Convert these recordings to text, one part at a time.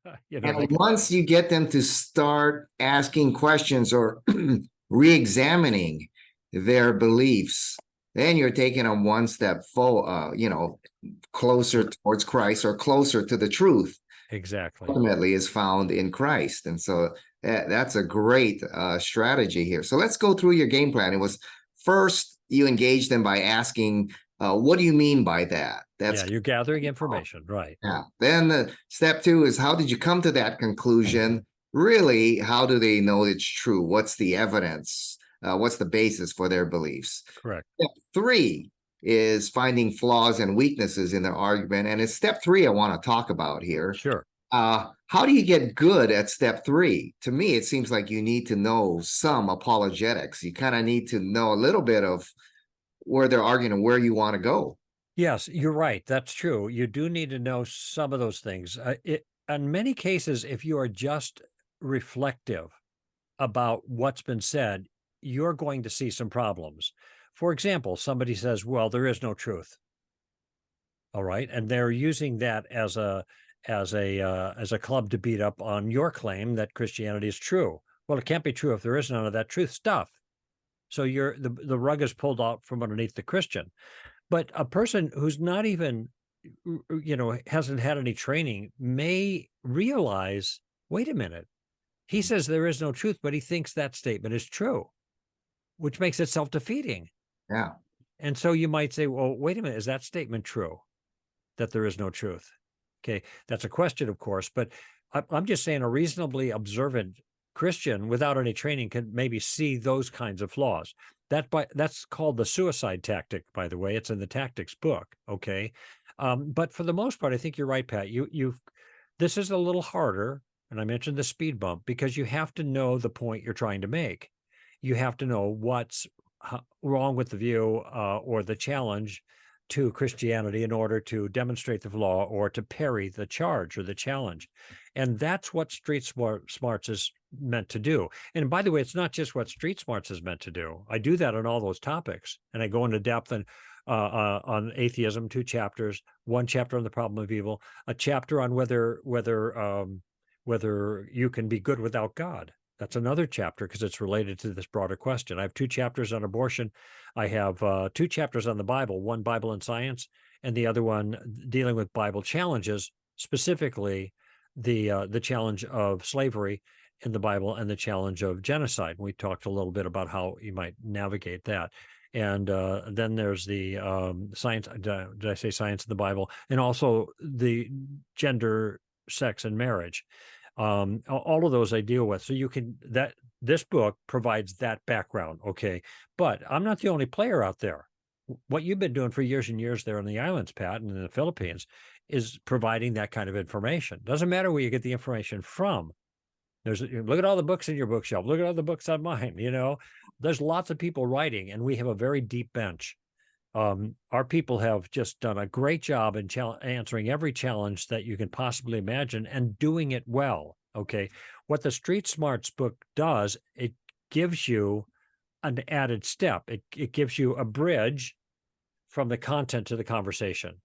And They can, once you get them to start asking questions or re-examining their beliefs, then you're taking them one step forward, closer towards Christ or closer to the truth. exactly. Ultimately, is found in Christ, and so that's a great strategy here. So let's go through your game plan. It was first you engaged them by asking, "What do you mean by that?" Yeah, That's you're gathering information, right? yeah. Then step two is how did you come to that conclusion? Really, how do they know it's true? What's the evidence? What's the basis for their beliefs? Correct. Step three is finding flaws and weaknesses in their argument. And it's step three I want to talk about here. Sure. How do you get good at step three? To me, it seems like you need to know some apologetics. You kind of need to know a little bit of where they're arguing and where you want to go. Yes, you're right. That's true. You do need to know some of those things. In many cases, if you are just reflective about what's been said, you're going to see some problems. For example, somebody says, "Well, there is no truth." All right, and they're using that as a club to beat up on your claim that Christianity is true. Well, it can't be true if there is none of that truth stuff. So the rug is pulled out from underneath the Christian. But a person who's not even, hasn't had any training may realize, wait a minute, he says there is no truth, but he thinks that statement is true, which makes it self-defeating. Yeah. And so you might say, well, wait a minute, is that statement true, that there is no truth? Okay, that's a question, of course, but I'm just saying a reasonably observant Christian without any training can maybe see those kinds of flaws. That's called the suicide tactic, by the way. It's in the tactics book. Okay, but for the most part, I think you're right, Pat. This is a little harder, and I mentioned the speed bump because you have to know the point you're trying to make. You have to know what's wrong with the view or the challenge to Christianity in order to demonstrate the flaw or to parry the charge or the challenge. And that's what Smarts is meant to do. And by the way, it's not just what Street Smarts is meant to do. I do that on all those topics, and I go into depth on atheism, 2 chapters, 1 chapter on the problem of evil, a chapter on whether you can be good without God. That's another chapter because it's related to this broader question. I have 2 chapters on abortion. I have 2 chapters on the Bible, one Bible and science, and the other one dealing with Bible challenges, specifically the challenge of slavery in the Bible and the challenge of genocide. We talked a little bit about how you might navigate that. And then there's the science. Did I say science in the Bible? And also the gender, sex, and marriage. All of those I deal with. So this book provides that background. Okay. But I'm not the only player out there. What you've been doing for years and years there on the islands, Pat, and in the Philippines is providing that kind of information. Doesn't matter where you get the information from. Look at all the books in your bookshelf. Look at all the books on mine. There's lots of people writing, and we have a very deep bench. Our people have just done a great job in answering every challenge that you can possibly imagine and doing it well. Okay. What the Street Smarts book does, it gives you an added step. It gives you a bridge from the content to the conversation.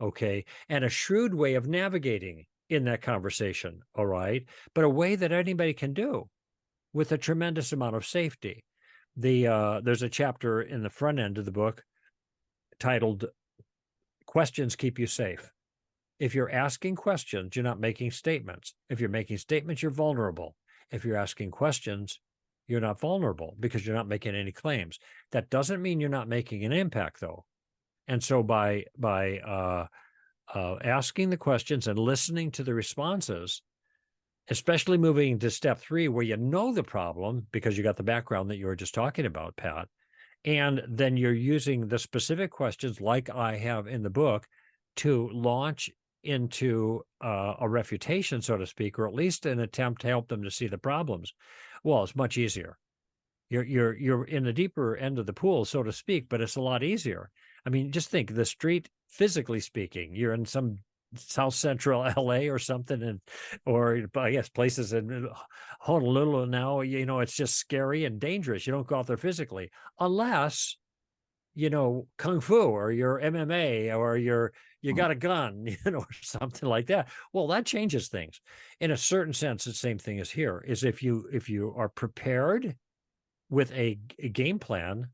Okay. And a shrewd way of navigating in that conversation. All right. But a way that anybody can do with a tremendous amount of safety. There's a chapter in the front end of the book titled Questions Keep You Safe. If you're asking questions, you're not making statements. If you're making statements, you're vulnerable. If you're asking questions, you're not vulnerable because you're not making any claims. That doesn't mean you're not making an impact, though. And so by asking the questions and listening to the responses, especially moving to step 3, where you know the problem because you got the background that you were just talking about, Pat, and then you're using the specific questions like I have in the book to launch into a refutation, so to speak, or at least an attempt to help them to see the problems. Well, it's much easier. You're in the deeper end of the pool, so to speak, but it's a lot easier. I mean, just think the street, physically speaking, you're in some South Central LA or something, or I guess places in Honolulu now, it's just scary and dangerous. You don't go out there physically unless kung fu or you're MMA or you got a gun, or something like that. Well, that changes things. In a certain sense, the same thing is here is if you are prepared with a game plan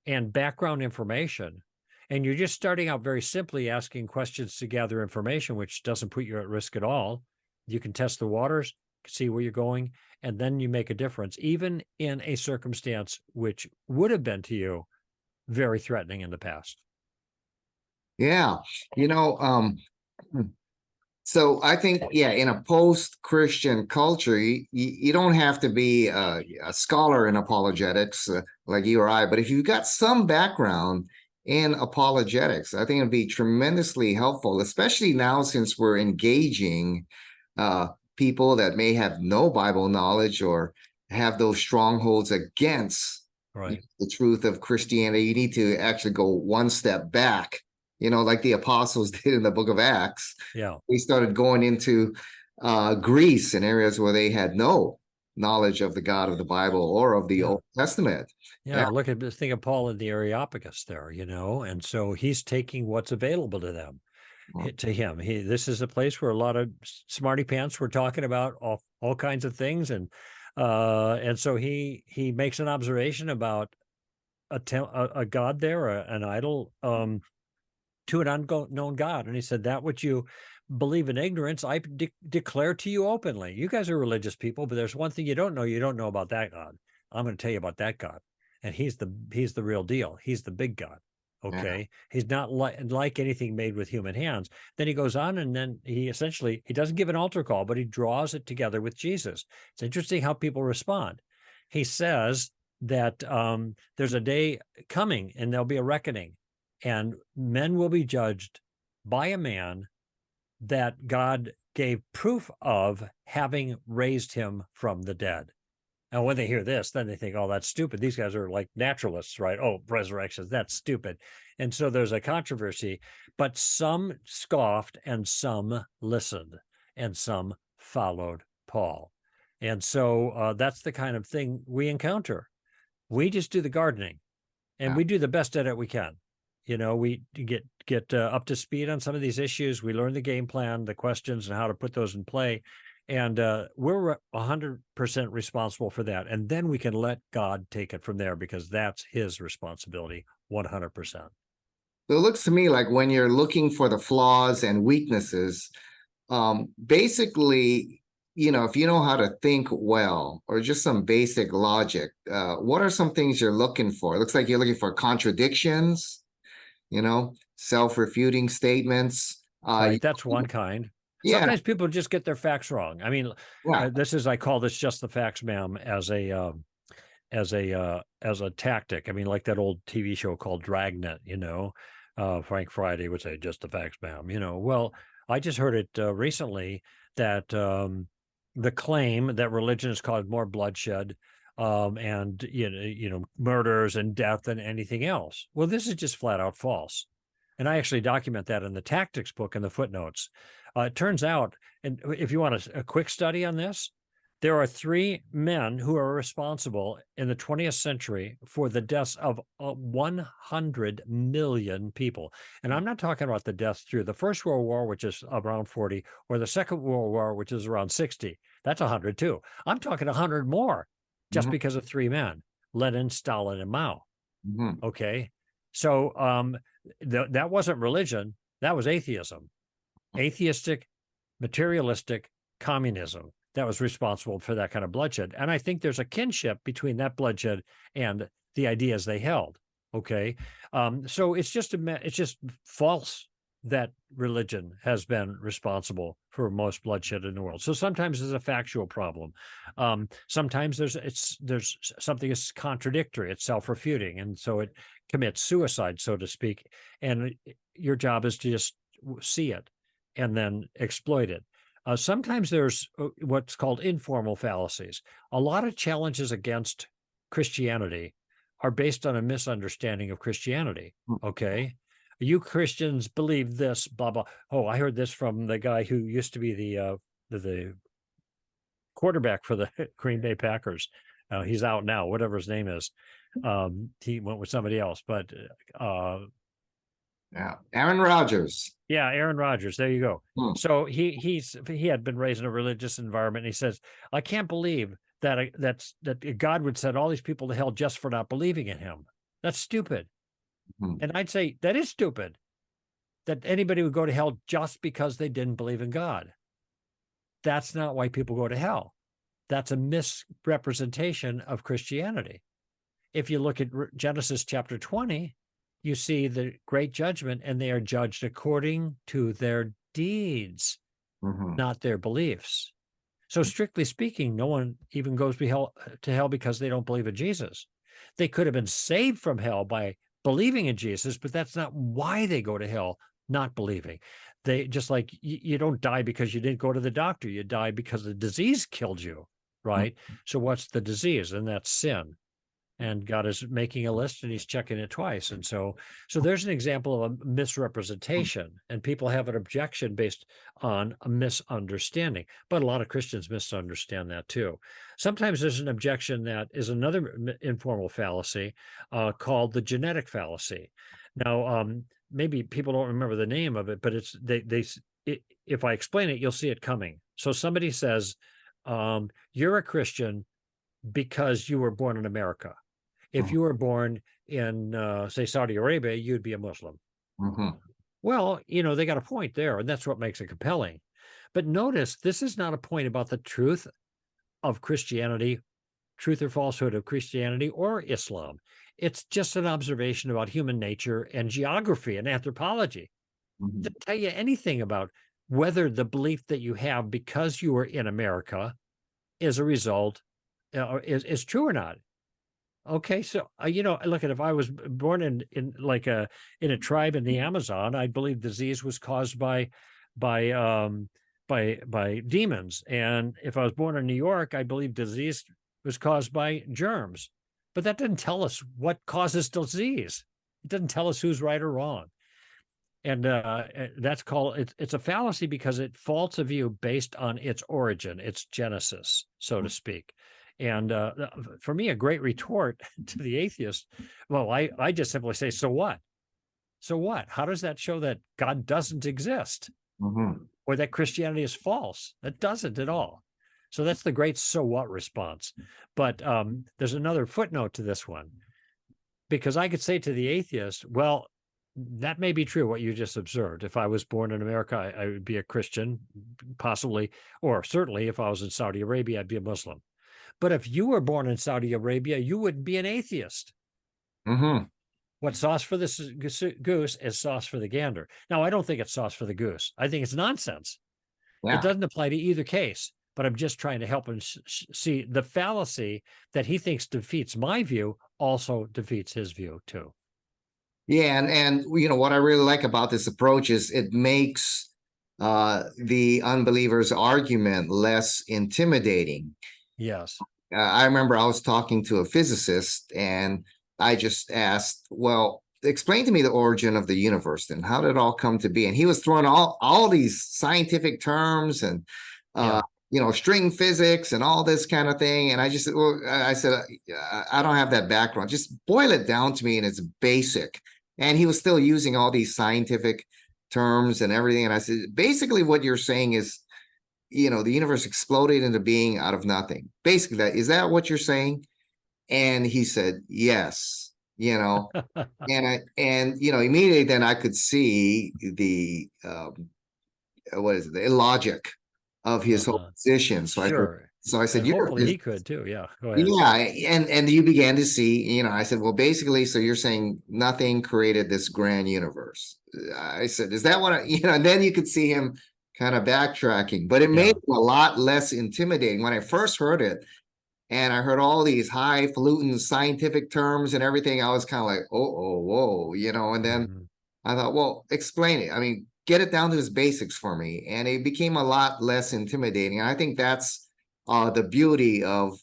and background information, and you're just starting out very simply asking questions to gather information, which doesn't put you at risk at all. You can test the waters, see where you're going, and then you make a difference, even in a circumstance which would have been to you very threatening in the past. Yeah. You know, so I think, yeah, in a post-Christian culture, you don't have to be a scholar in apologetics like you or I, but if you've got some background in apologetics, I think it'd be tremendously helpful, especially now since we're engaging people that may have no Bible knowledge or have those strongholds against Right. the truth of Christianity. You need to actually go one step back, like the apostles did in the book of Acts. Yeah. They started going into Greece and areas where they had no knowledge of the God of the Bible or of the Yeah. Old Testament. Yeah. Look at the thing of Paul in the Areopagus there, and so he's taking what's available to them. To him, this is a place where a lot of smarty pants were talking about all kinds of things, and so he makes an observation about a god there, an idol, to an unknown God, and he said, that which you believe in ignorance, I declare to you openly. You guys are religious people, but there's one thing you don't know. You don't know about that God. I'm going to tell you about that God, and he's the real deal. He's the big God. Yeah. Okay, he's not like anything made with human hands. Then he goes on, and then he doesn't give an altar call, but he draws it together with Jesus. It's interesting how people respond. He says that there's a day coming, and there'll be a reckoning, and men will be judged by a man that God gave proof of having raised him from the dead. And when they hear this, then they think, oh, that's stupid. These guys are like naturalists, right? Oh, resurrections, that's stupid. And so there's a controversy, but some scoffed and some listened and some followed Paul. And so that's the kind of thing we encounter. We just do the gardening, and we do the best at it we can. We get up to speed on some of these issues. We learn the game plan, the questions, and how to put those in play. And we're 100% responsible for that. And then we can let God take it from there, because that's his responsibility, 100%. So it looks to me like when you're looking for the flaws and weaknesses, basically, if you know how to think well or just some basic logic, what are some things you're looking for? It looks like you're looking for contradictions, self-refuting statements. Right, that's one kind. Yeah. Sometimes people just get their facts wrong. I mean, Yeah. I call this just the facts, ma'am, as a tactic. I mean, like that old TV show called Dragnet, Frank Friday would say, just the facts, ma'am. Well, I just heard it recently that the claim that religion has caused more bloodshed and murders and death than anything else. Well, this is just flat out false. And I actually document that in the tactics book in the footnotes. It turns out, and if you want a quick study on this, there are 3 men who are responsible in the 20th century for the deaths of 100 million people. And I'm not talking about the deaths through the First World War, which is around 40, or the Second World War, which is around 60. That's 100 too. I'm talking 100 more just because of 3 men, Lenin, Stalin, and Mao. Okay. So that wasn't religion. That was atheism. Atheistic, materialistic communism that was responsible for that kind of bloodshed. And I think there's a kinship between that bloodshed and the ideas they held. Okay. So it's just false that religion has been responsible for most bloodshed in the world. So sometimes there's a factual problem. Sometimes there's something is contradictory. It's self-refuting. And so it commits suicide, so to speak. And your job is to just see it and then exploit it. Sometimes there's what's called informal fallacies. A lot of challenges against Christianity are based on a misunderstanding of Christianity. Okay. You Christians believe this, blah, blah. Oh, I heard this from the guy who used to be the quarterback for the Green Bay Packers. He's out now, whatever his name is. He went with somebody else, but Yeah. Aaron Rodgers. yeah, Aaron Rodgers. There you go. Hmm. So he had been raised in a religious environment. And he says, "I can't believe that that God would send all these people to hell just for not believing in Him. That's stupid." Hmm. And I'd say that is stupid. That anybody would go to hell just because they didn't believe in God. That's not why people go to hell. That's a misrepresentation of Christianity. If you look at Genesis chapter 20, you see the great judgment, and they are judged according to their deeds, Hmm. not their beliefs. So, strictly speaking, no one even goes to hell because they don't believe in Jesus. They could have been saved from hell by believing in Jesus, but that's not why they go to hell, not believing. They just like you don't die because you didn't go to the doctor. You die because the disease killed you, right? So, what's the disease? And that's sin. And God is making a list and he's checking it twice. And so there's an example of a misrepresentation, and people have an objection based on a misunderstanding. But a lot of Christians misunderstand that too. Sometimes there's an objection that is another informal fallacy called the genetic fallacy. Now, maybe people don't remember the name of it, but if I explain it, you'll see it coming. So somebody says, you're a Christian because you were born in America. If you were born in, say, Saudi Arabia, you'd be a Muslim. Hmm. Well, they got a point there, and that's what makes it compelling. But notice this is not a point about the truth of Christianity, truth or falsehood of Christianity or Islam. It's just an observation about human nature and geography and anthropology. Hmm. To tell you anything about whether the belief that you have because you were in America is a result, is true or not. Okay, so look at, if I was born in like in a tribe in the Amazon, I believe disease was caused by um by demons, and if I was born in New York, I believe disease was caused by germs. But that didn't tell us what causes disease. It doesn't tell us who's right or wrong, and that's called it's a fallacy because it faults a view based on its origin, its genesis, so to speak. And for me, a great retort to the atheist, well, I just simply say, so what? So what? How does that show that God doesn't exist Hmm. or that Christianity is false? That doesn't at all. So that's the great so what response. But there's another footnote to this one, because I could say to the atheist, well, that may be true what you just observed. If I was born in America, I would be a Christian, possibly, or certainly if I was in Saudi Arabia, I'd be a Muslim. But if you were born in Saudi Arabia, you wouldn't be an atheist. Hmm. What's sauce for this goose is sauce for the gander. Now, I don't think it's sauce for the goose. I think it's nonsense. It Yeah. doesn't apply to either case, but I'm just trying to help him see the fallacy that he thinks defeats my view also defeats his view too. Yeah, and what I really like about this approach is it makes the unbeliever's argument less intimidating. Yes. I remember I was talking to a physicist, and I just asked, "Well, explain to me the origin of the universe, and how did it all come to be?" And he was throwing all these scientific terms and Yeah. string physics and all this kind of thing. And I said, I don't have that background. Just boil it down to me, and it's basic. And he was still using all these scientific terms and everything. And I said, basically, what you're saying is, the universe exploded into being out of nothing. Basically, is that what you're saying? And he said, yes, and immediately then I could see the what is it, the illogic of his whole position. Sure. So I said, And hopefully he could too. Yeah. Go ahead. yeah, and you began to see, I said, well, basically, so you're saying nothing created this grand universe. I said, is that what and then you could see him kind of backtracking, but it made Yeah. it a lot less intimidating when I first heard it. And I heard all these highfalutin scientific terms and everything. I was kind of like, oh, whoa, and then Mhm. I thought, well, explain it. I mean, get it down to its basics for me. And it became a lot less intimidating. And I think that's the beauty of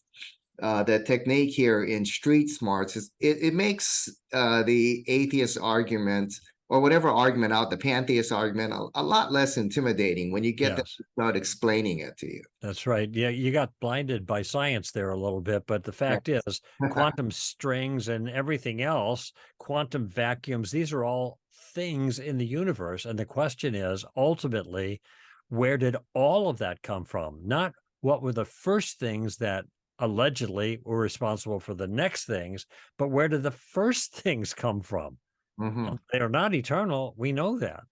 the technique here in Street Smarts is it makes the atheist argument or whatever argument out, the pantheist argument, a lot less intimidating when you get them Yes. to start explaining it to you. That's right. Yeah, you got blinded by science there a little bit, but the fact is, quantum strings and everything else, quantum vacuums, these are all things in the universe. And the question is, ultimately, where did all of that come from? Not what were the first things that allegedly were responsible for the next things, but where did the first things come from? Mhm. They are not eternal. We know that,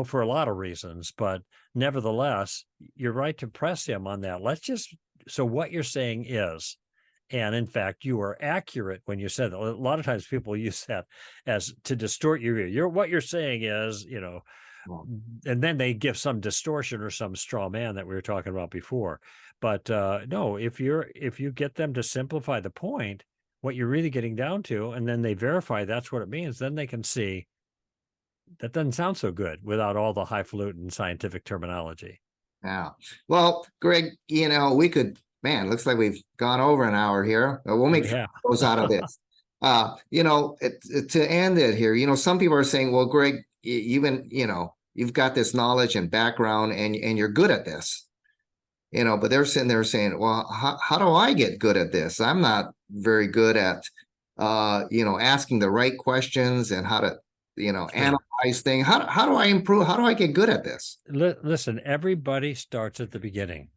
for a lot of reasons. But nevertheless, you're right to press him on that. So what you're saying is, and in fact, you are accurate when you said that. A lot of times people use that as to distort your view. What you're saying is, Well, and then they give some distortion or some straw man that we were talking about before. But no, if you get them to simplify the point, what you're really getting down to, and then they verify that's what it means, then they can see that doesn't sound so good without all the highfalutin scientific terminology. yeah. Well, Greg, we could, man, looks like we've gone over an hour here. We'll make We have. those out of this. To end it here, some people are saying, well, Greg, you've been, you've got this knowledge and background and you're good at this, but they're sitting there saying, well, how do I get good at this? I'm not very good at, asking the right questions and how to, Sure. analyze things. How do I improve? How do I get good at this? Listen, everybody starts at the beginning.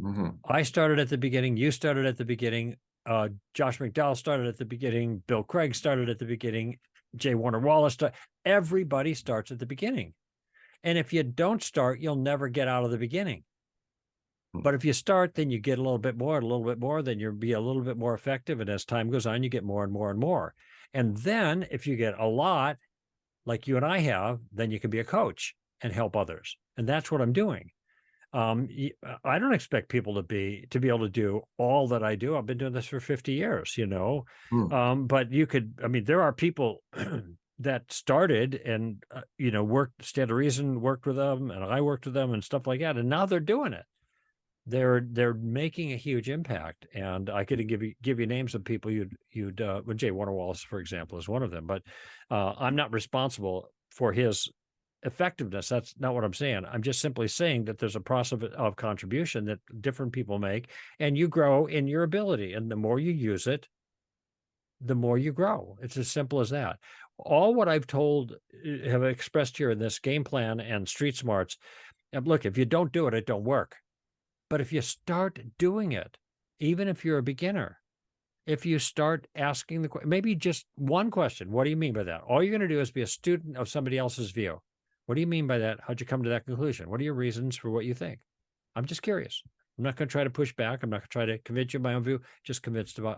Mhm. I started at the beginning. You started at the beginning. Josh McDowell started at the beginning. Bill Craig started at the beginning. J. Warner Wallace started. Everybody starts at the beginning. And if you don't start, you'll never get out of the beginning. But if you start, then you get a little bit more, then you'll be a little bit more effective. And as time goes on, you get more and more and more. And then if you get a lot, like you and I have, then you can be a coach and help others. And that's what I'm doing. I don't expect people to be able to do all that I do. I've been doing this for 50 years, Mm. but there are people that started and, worked, Stand to Reason worked with them and I worked with them and stuff like that. And now they're doing it. They're making a huge impact. And I could give you names of people well, Jay Warner Wallace, for example, is one of them, but I'm not responsible for his effectiveness. That's not what I'm saying. I'm just simply saying that there's a process of contribution that different people make, and you grow in your ability. And the more you use it, the more you grow. It's as simple as that. All what I've have expressed here in this game plan and street smarts. Look, if you don't do it, it don't work. But if you start doing it, even if you're a beginner, if you start asking maybe just one question, what do you mean by that? All you're going to do is be a student of somebody else's view. What do you mean by that? How'd you come to that conclusion? What are your reasons for what you think? I'm just curious. I'm not going to try to push back. I'm not going to try to convince you of my own view.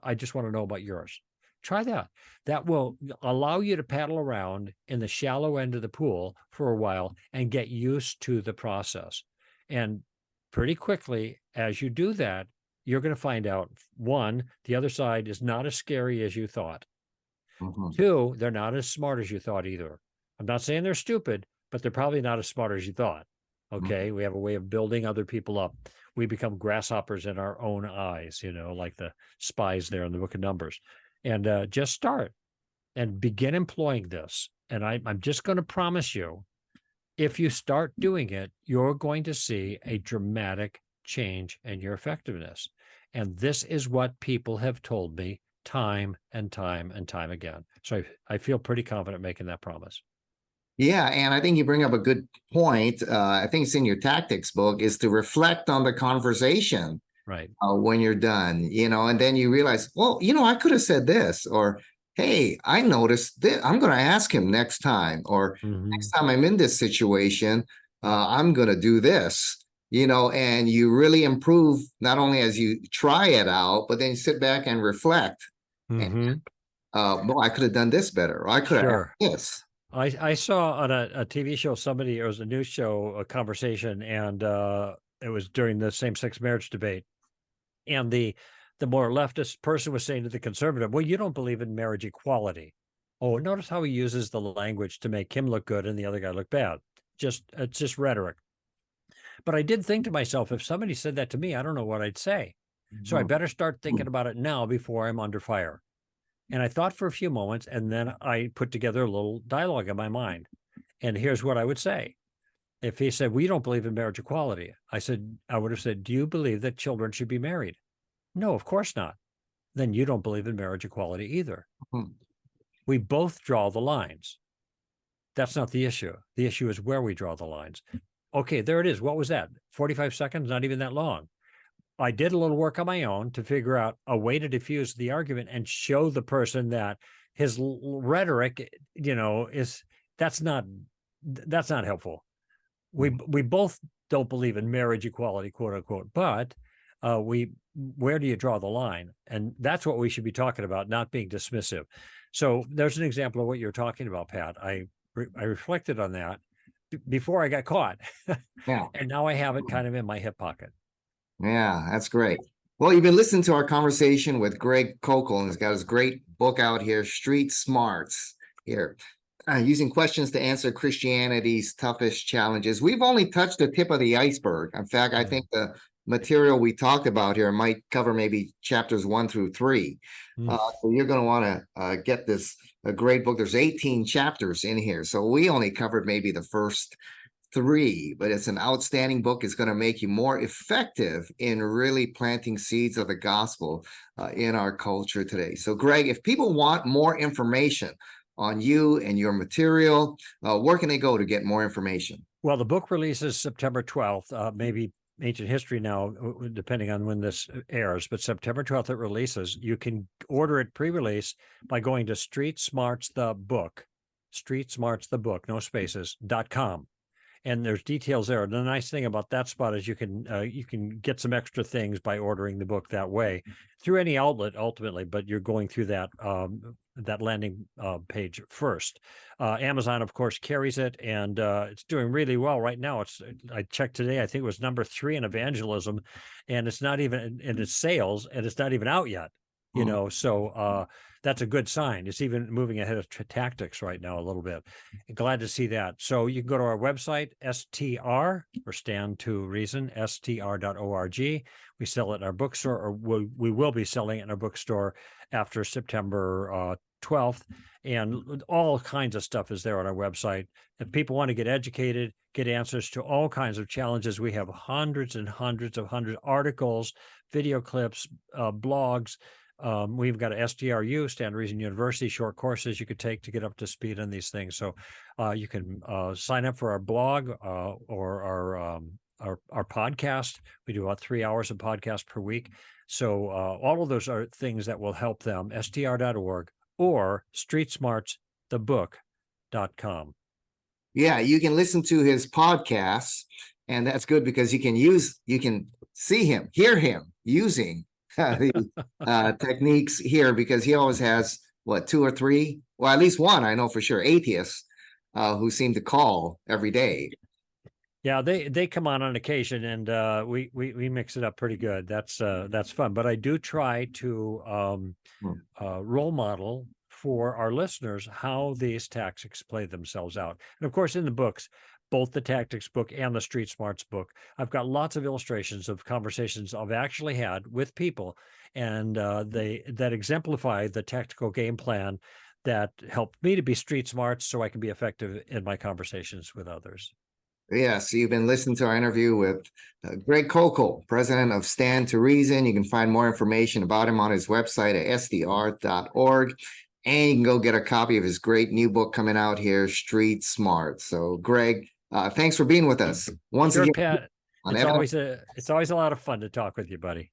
I just want to know about yours. Try that. That will allow you to paddle around in the shallow end of the pool for a while and get used to the process. And pretty quickly, as you do that, you're going to find out, one, the other side is not as scary as you thought. Mhm. Two, they're not as smart as you thought either. I'm not saying they're stupid, but they're probably not as smart as you thought. Okay. We have a way of building other people up. We become grasshoppers in our own eyes, like the spies there in the book of Numbers. And just start and begin employing this. And I'm just going to promise you, if you start doing it, you're going to see a dramatic change in your effectiveness. And this is what people have told me time and time and time again. So I feel pretty confident making that promise. Yeah, and I think you bring up a good point. I think it's in your tactics book is to reflect on the conversation Right. when you're done, and then you realize, well, I could have said this, or hey, I noticed this. I'm going to ask him next time, or next time I'm in this situation, I'm going to do this, and you really improve not only as you try it out, but then you sit back and reflect. And, well, I could have done this better, or I could have Sure. asked this. I saw on a TV show, it was a news show, a conversation, and it was during the same-sex marriage debate. And the more leftist person was saying to the conservative, well, you don't believe in marriage equality. Oh, notice how he uses the language to make him look good and the other guy look bad. It's just rhetoric. But I did think to myself, if somebody said that to me, I don't know what I'd say. So I better start thinking about it now before I'm under fire. And I thought for a few moments, and then I put together a little dialogue in my mind. And here's what I would say. If he said, we don't believe in marriage equality, I would have said, do you believe that children should be married? No, of course not. Then you don't believe in marriage equality either. Hmm. We both draw the lines. That's not the issue. The issue is where we draw the lines. Okay, there it is. What was that? 45 seconds, not even that long. I did a little work on my own to figure out a way to diffuse the argument and show the person that his rhetoric, that's not helpful. We both don't believe in marriage equality, quote unquote, but where do you draw the line? And that's what we should be talking about, not being dismissive. So there's an example of what you're talking about, Pat. I reflected on that before I got caught. Yeah. And now I have it kind of in my hip pocket. Yeah, that's great. Well, you've been listening to our conversation with Greg Koukl, and he's got his great book out here, Street Smarts, here, using questions to answer Christianity's toughest challenges. We've only touched the tip of the iceberg. In fact, I think the material we talked about here might cover maybe chapters 1 through 3. So you're going to want to get this a great book. There's 18 chapters in here. So we only covered maybe the first 3, but it's an outstanding book. It's going to make you more effective in really planting seeds of the gospel in our culture today. So, Greg, if people want more information on you and your material, where can they go to get more information? Well, the book releases September 12th, maybe ancient history now, depending on when this airs, but September 12th it releases. You can order it pre-release by going to Street Smarts the Book, no spaces.com. And there's details there. The nice thing about that spot is you can get some extra things by ordering the book that way through any outlet ultimately, but you're going through that landing page first. Amazon, of course, carries it, and it's doing really well right now. I checked today, I think it was number 3 in evangelism, and it's not even in its sales, and it's not even out yet. So that's a good sign. It's even moving ahead of tactics right now a little bit. Glad to see that. So you can go to our website, STR, or Stand to Reason, str.org. We sell it in our bookstore, or we will be selling it in our bookstore after September 12th. And all kinds of stuff is there on our website. If people want to get educated, get answers to all kinds of challenges, we have hundreds and hundreds of articles, video clips, blogs. We've got a STRU, Stand to Reason University, short courses you could take to get up to speed on these things. So you can sign up for our blog or our podcast. We do about 3 hours of podcast per week. So all of those are things that will help them, str.org or streetsmartsthebook.com. Yeah, you can listen to his podcasts, and that's good because you can see him, hear him using the techniques here, because he always has 2 or 3, well, at least one, I know for sure, atheists who seem to call every day. Yeah, they come on occasion, and we mix it up pretty good. That's fun. But I do try to role model for our listeners how these tactics play themselves out. And of course, in the books, both the tactics book and the Street Smarts book, I've got lots of illustrations of conversations I've actually had with people, and that exemplify the tactical game plan that helped me to be street smart so I can be effective in my conversations with others. Yes, you've been listening to our interview with Greg Koukl, president of Stand to Reason. You can find more information about him on his website at sdr.org. And you can go get a copy of his great new book coming out here, Street Smart. So, Greg, thanks for being with us once again. Pat. It's always a lot of fun to talk with you, buddy.